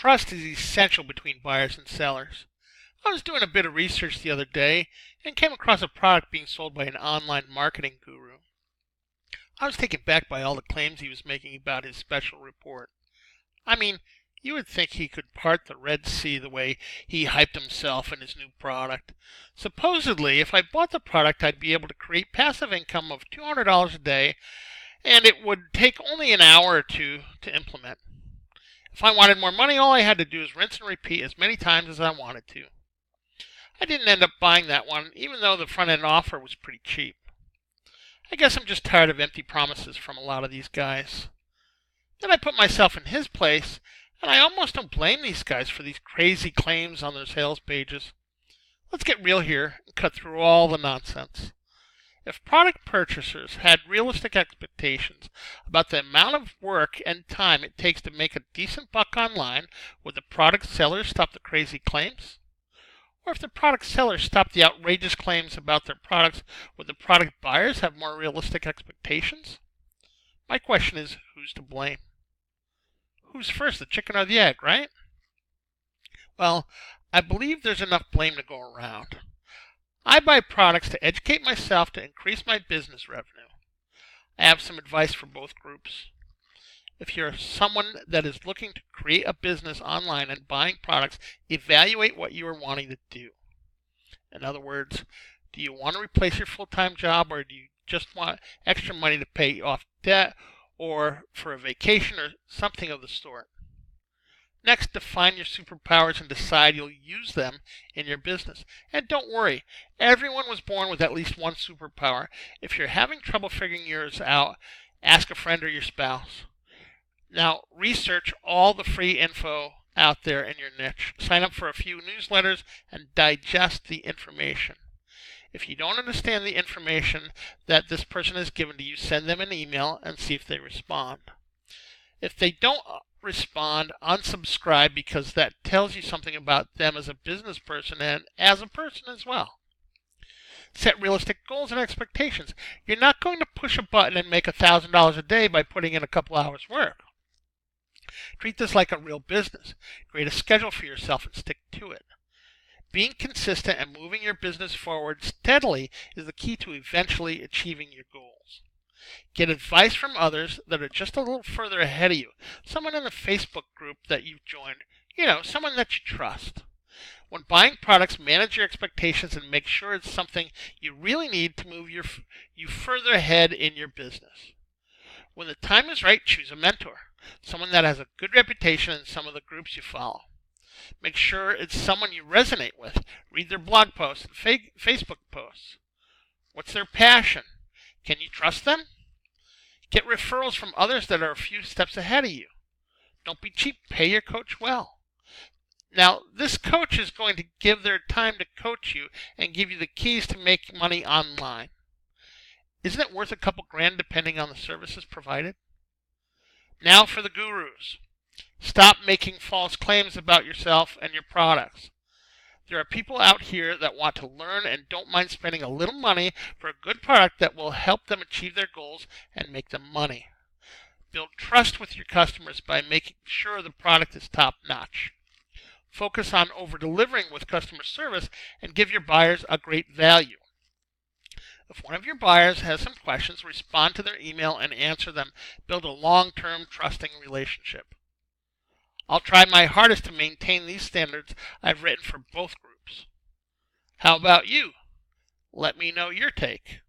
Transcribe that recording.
Trust is essential between buyers and sellers. I was doing a bit of research the other day and came across a product being sold by an online marketing guru. I was taken back by all the claims he was making about his special report. I mean, you would think he could part the Red Sea the way he hyped himself and his new product. Supposedly, if I bought the product, I'd be able to create passive income of $200 a day, and it would take only an hour or two to implement. If I wanted more money, all I had to do was rinse and repeat as many times as I wanted to. I didn't end up buying that one, even though the front end offer was pretty cheap. I guess I'm just tired of empty promises from a lot of these guys. Then I put myself in his place, and I almost don't blame these guys for these crazy claims on their sales pages. Let's get real here and cut through all the nonsense. If product purchasers had realistic expectations about the amount of work and time it takes to make a decent buck online, would the product sellers stop the crazy claims? Or if the product sellers stop the outrageous claims about their products, would the product buyers have more realistic expectations? My question is, who's to blame? Who's first, the chicken or the egg, right? Well, I believe there's enough blame to go around. I buy products to educate myself to increase my business revenue. I have some advice for both groups. If you're someone that is looking to create a business online and buying products, evaluate what you are wanting to do. In other words, do you want to replace your full-time job, or do you just want extra money to pay off debt or for a vacation or something of the sort? Next, define your superpowers and decide you'll use them in your business. And don't worry, everyone was born with at least one superpower. If you're having trouble figuring yours out, ask a friend or your spouse. Now, research all the free info out there in your niche. Sign up for a few newsletters and digest the information. If you don't understand the information that this person has given to you, send them an email and see if they respond. If they don't respond, unsubscribe, because that tells you something about them as a business person and as a person as well. Set realistic goals and expectations. You're not going to push a button and make $1,000 a day by putting in a couple hours work. Treat this like a real business. Create a schedule for yourself and stick to it. Being consistent and moving your business forward steadily is the key to eventually achieving your goals. Get advice from others that are just a little further ahead of you. Someone in the Facebook group that you've joined. Someone that you trust. When buying products, manage your expectations and make sure it's something you really need to move you further ahead in your business. When the time is right, choose a mentor. Someone that has a good reputation in some of the groups you follow. Make sure it's someone you resonate with. Read their blog posts and Facebook posts. What's their passion? Can you trust them? Get referrals from others that are a few steps ahead of you. Don't be cheap. Pay your coach well. Now, this coach is going to give their time to coach you and give you the keys to make money online. Isn't it worth a couple grand depending on the services provided? Now for the gurus. Stop making false claims about yourself and your products. There are people out here that want to learn and don't mind spending a little money for a good product that will help them achieve their goals and make them money. Build trust with your customers by making sure the product is top-notch. Focus on over-delivering with customer service and give your buyers a great value. If one of your buyers has some questions, respond to their email and answer them. Build a long-term trusting relationship. I'll try my hardest to maintain these standards I've written for both groups. How about you? Let me know your take.